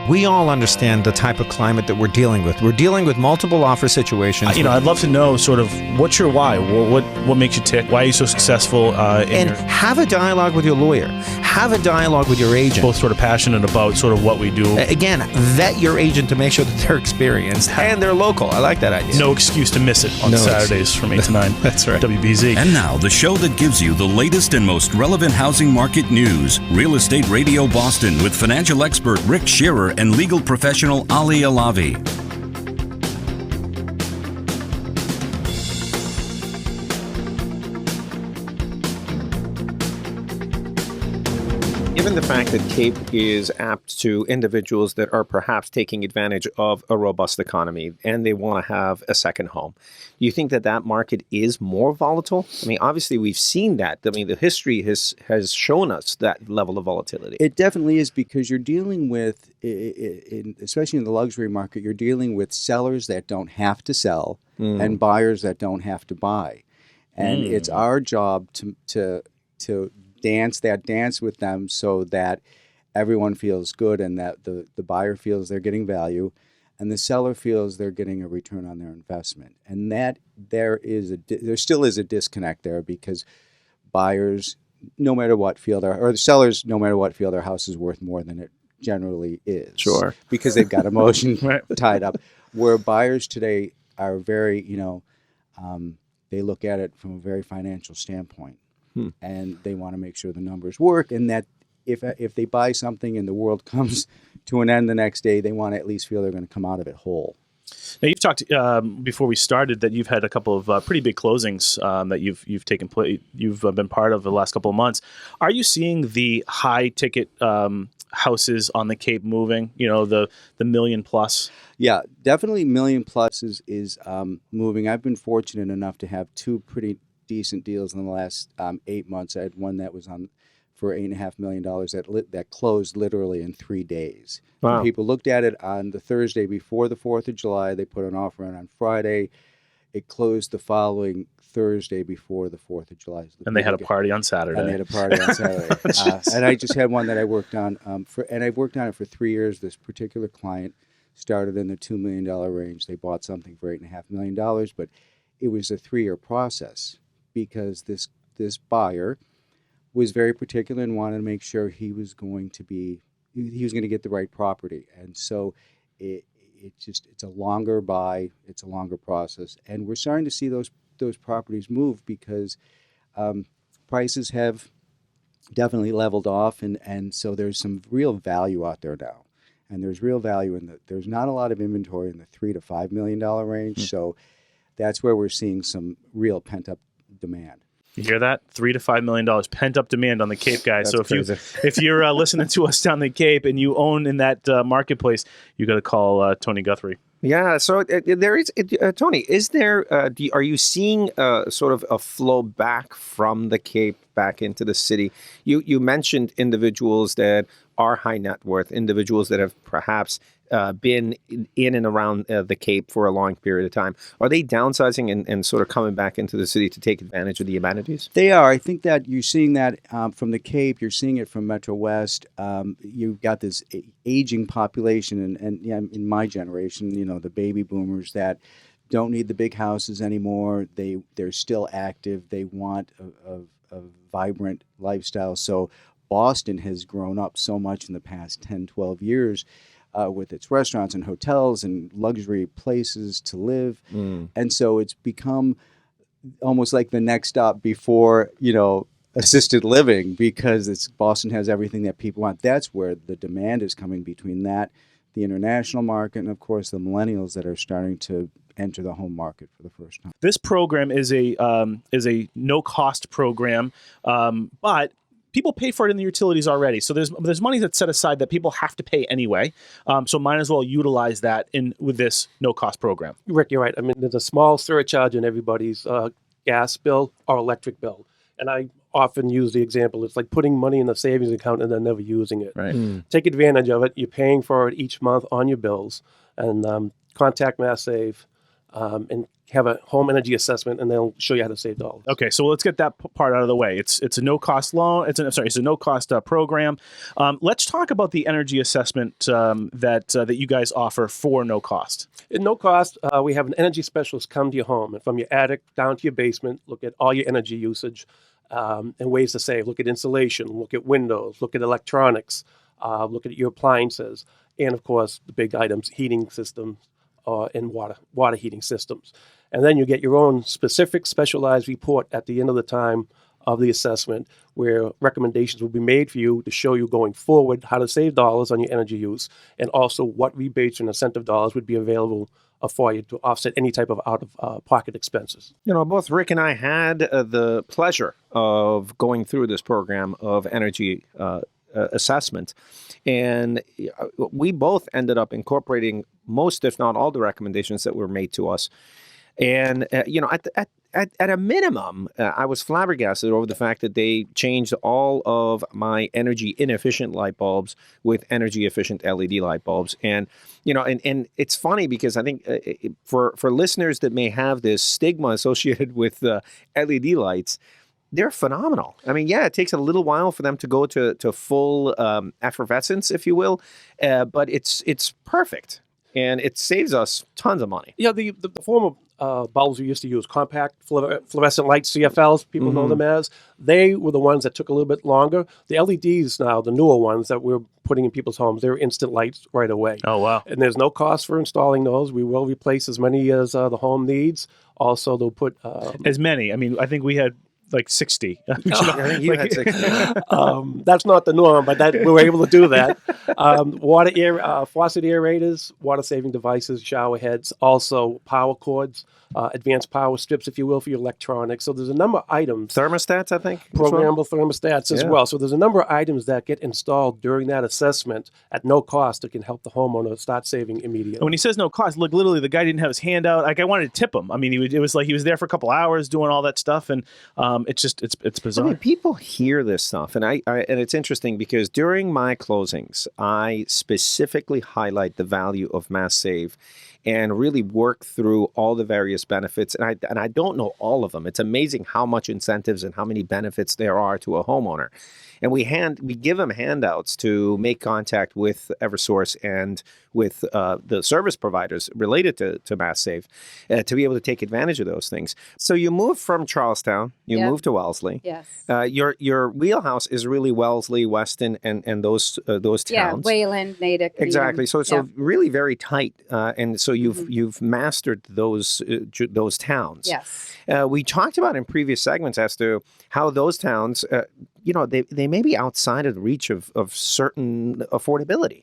We all understand the type of climate that we're dealing with. We're dealing with multiple offer situations. I'd love to know sort of what's your why? What makes you tick? Why are you so successful? Have a dialogue with your lawyer. Have a dialogue with your agent. Both sort of passionate about sort of what we do. Again, vet your agent to make sure that they're experienced and they're local. I like that idea. No excuse to miss it on Saturdays from 8 to 9. That's right. WBZ. And now, the show that gives you the latest and most relevant housing market news. Real Estate Radio Boston with financial expert Rick Shearer and legal professional Ali Alavi. Given the fact that Cape is apt to individuals that are perhaps taking advantage of a robust economy and they want to have a second home, do you think that that market is more volatile? I mean, obviously we've seen that. I mean, the history has shown us that level of volatility. It definitely is, because you're dealing with, especially in the luxury market, you're dealing with sellers that don't have to sell and buyers that don't have to buy. And it's our job to dance with them so that everyone feels good and that the buyer feels they're getting value and the seller feels they're getting a return on their investment. And that there still is a disconnect there, because buyers, no matter what, feel the sellers, no matter what, feel their house is worth more than it generally is. Sure. Because they've got emotion tied up. Where buyers today are very, they look at it from a very financial standpoint. And they want to make sure the numbers work, and that if they buy something and the world comes to an end the next day, they want to at least feel they're going to come out of it whole. Now, you've talked before we started that you've had a couple of pretty big closings that you've taken place. You've been part of the last couple of months. Are you seeing the high ticket houses on the Cape moving? The million plus. Yeah, definitely million plus is moving. I've been fortunate enough to have two pretty decent deals in the last 8 months. I had one that was on for $8.5 million that closed literally in 3 days. Wow. And people looked at it on the Thursday before the 4th of July. They put an offer in on Friday. It closed the following Thursday before the 4th of July. And they had a party on Saturday. And I just had one that I worked on, and I've worked on it for 3 years. This particular client started in the $2 million range. They bought something for $8.5 million, but it was a 3-year process, because this buyer was very particular and wanted to make sure he was going to get the right property. And so it's a longer buy, it's a longer process. And we're starting to see those properties move, because prices have definitely leveled off, and so there's some real value out there now. And there's real value there's not a lot of inventory in the $3 to $5 million range. So that's where we're seeing some real pent-up demand. You hear that? $3 to $5 million pent up demand on the Cape, guys. So if you're listening to us down the Cape and you own in that marketplace, you got to call Tony Guthrie. Yeah. So there is, Tony. Is there? Are you seeing sort of a flow back from the Cape back into the city? You mentioned individuals that are high net worth, individuals that have perhaps been in and around the Cape for a long period of time. Are they downsizing and sort of coming back into the city to take advantage of the amenities? They are. I think that you're seeing that from the Cape. You're seeing it from Metro West. You've got this aging population, and in my generation, the baby boomers that don't need the big houses anymore. They're still active. They want a vibrant lifestyle. So Boston has grown up so much in the past 10, 12 years. With its restaurants and hotels and luxury places to live. And so it's become almost like the next stop before, assisted living, because Boston has everything that people want. That's where the demand is coming, between that, the international market, and of course the millennials that are starting to enter the home market for the first time. This program is a no-cost program, but people pay for it in the utilities already. So there's money that's set aside that people have to pay anyway. So might as well utilize that with this no-cost program. Rick, you're right. I mean, there's a small surcharge in everybody's gas bill or electric bill. And I often use the example, it's like putting money in a savings account and then never using it. Right. Take advantage of it. You're paying for it each month on your bills. And contact Mass Save. and have a home energy assessment, and they'll show you how to save dollars. Okay, so let's get that part out of the way. It's a no cost loan. It's a no cost program. Let's talk about the energy assessment that you guys offer for no cost. At no cost, we have an energy specialist come to your home, and from your attic down to your basement, look at all your energy usage and ways to save. Look at insulation, look at windows, look at electronics, look at your appliances, and of course the big items, heating systems and water heating systems. And then you get your own specific specialized report at the end of the time of the assessment, where recommendations will be made for you to show you going forward how to save dollars on your energy use, and also what rebates and incentive dollars would be available for you to offset any type of out-of-pocket expenses. You know, both Rick and I had the pleasure of going through this program of energy assessment, and we both ended up incorporating most, if not all, the recommendations that were made to us. And at a minimum, I was flabbergasted over the fact that they changed all of my energy inefficient light bulbs with energy efficient LED light bulbs. And and it's funny because I think for listeners that may have this stigma associated with LED lights, they're phenomenal. I mean, yeah, it takes a little while for them to go to full effervescence, if you will, but it's perfect. And it saves us tons of money. Yeah, the form of bulbs we used to use, compact fluorescent light CFLs, people know them as, they were the ones that took a little bit longer. The LEDs now, the newer ones that we're putting in people's homes, they're instant lights right away. Oh, wow. And there's no cost for installing those. We will replace as many as the home needs. Also, they'll put... as many? I mean, I think we had like 60. I think you had 60. That's not the norm, but we were able to do that. Faucet aerators, water-saving devices, shower heads, also power cords, advanced power strips, if you will, for your electronics. So there's a number of items. Thermostats, I think. Programmable thermostats as well. So there's a number of items that get installed during that assessment at no cost that can help the homeowner start saving immediately. And when he says no cost, look, literally the guy didn't have his hand out. Like, I wanted to tip him. I mean, it was like he was there for a couple hours doing all that stuff, and it's bizarre. I mean, people hear this stuff, and and it's interesting because during my closings, I specifically highlight the value of Mass Save and really work through all the various benefits. And I don't know all of them. It's amazing how much incentives and how many benefits there are to a homeowner. And we give them handouts to make contact with Eversource and with the service providers related to Mass Save to be able to take advantage of those things. So you move from Charlestown, you move to Wellesley. Yes. Your wheelhouse is really Wellesley, Weston, and those towns. Yeah, Wayland, Natick. Exactly. So really very tight, and so you've mastered those towns. Yes. We talked about in previous segments as to how those towns, they may be outside of the reach of certain affordability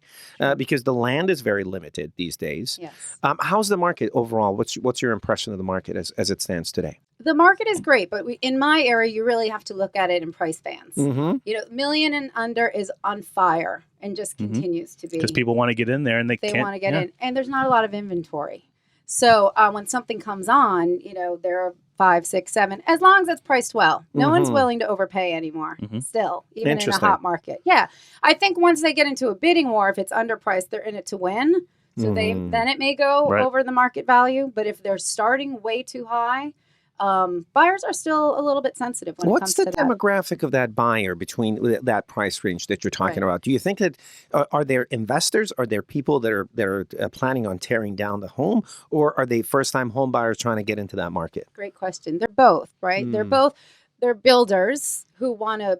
because the land is very limited these days. Yes. How's the market overall? What's your impression of the market as it stands today? The market is great, but in my area, you really have to look at it in price bands. Mm-hmm. Million and under is on fire and just continues to be. Because people want to get in there and they can't. They want to get in, and there's not a lot of inventory. So when something comes on, there are 5, 6, 7, as long as it's priced well. No one's willing to overpay anymore still, even in a hot market. Yeah. I think once they get into a bidding war, if it's underpriced, they're in it to win. So then it may go over the market value. But if they're starting way too high, buyers are still a little bit sensitive when it comes to that. What's the demographic of that buyer between that price range that you're talking about? Do you think that are there investors? Are there people that are planning on tearing down the home, or are they first-time home buyers trying to get into that market? Great question. They're both, right? They're builders who want to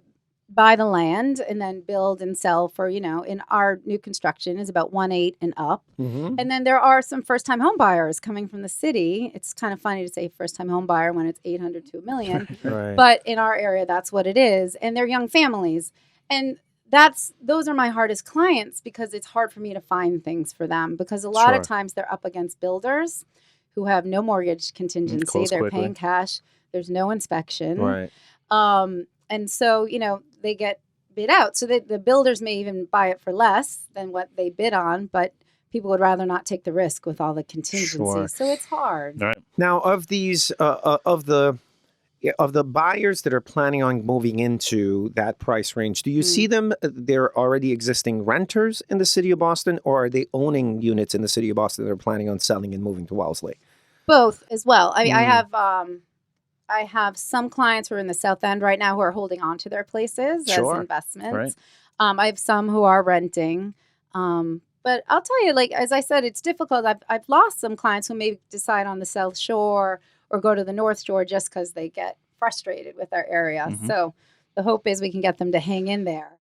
buy the land and then build and sell for, in our new construction is about 1.8 and up. And then there are some first-time home buyers coming from the city. It's kind of funny to say first-time home buyer when it's 800 to $1 million. Right. But in our area, that's what it is. And they're young families. And those are my hardest clients because it's hard for me to find things for them because a lot of times they're up against builders who have no mortgage contingency. They're paying cash. There's no inspection. Right. And so, they get bid out. So the builders may even buy it for less than what they bid on, but people would rather not take the risk with all the contingencies. Sure. So it's hard. Right. Now, of these, of the buyers that are planning on moving into that price range, do you see them? They're already existing renters in the city of Boston, or are they owning units in the city of Boston that are planning on selling and moving to Wellesley? both as well. I mean, Mm. I have some clients who are in the South End right now who are holding on to their places Sure. as investments. Right. I have some who are renting. But I'll tell you, like, as I said, it's difficult. I've lost some clients who may decide on the South Shore or go to the North Shore just because they get frustrated with our area. Mhm. So the hope is we can get them to hang in there.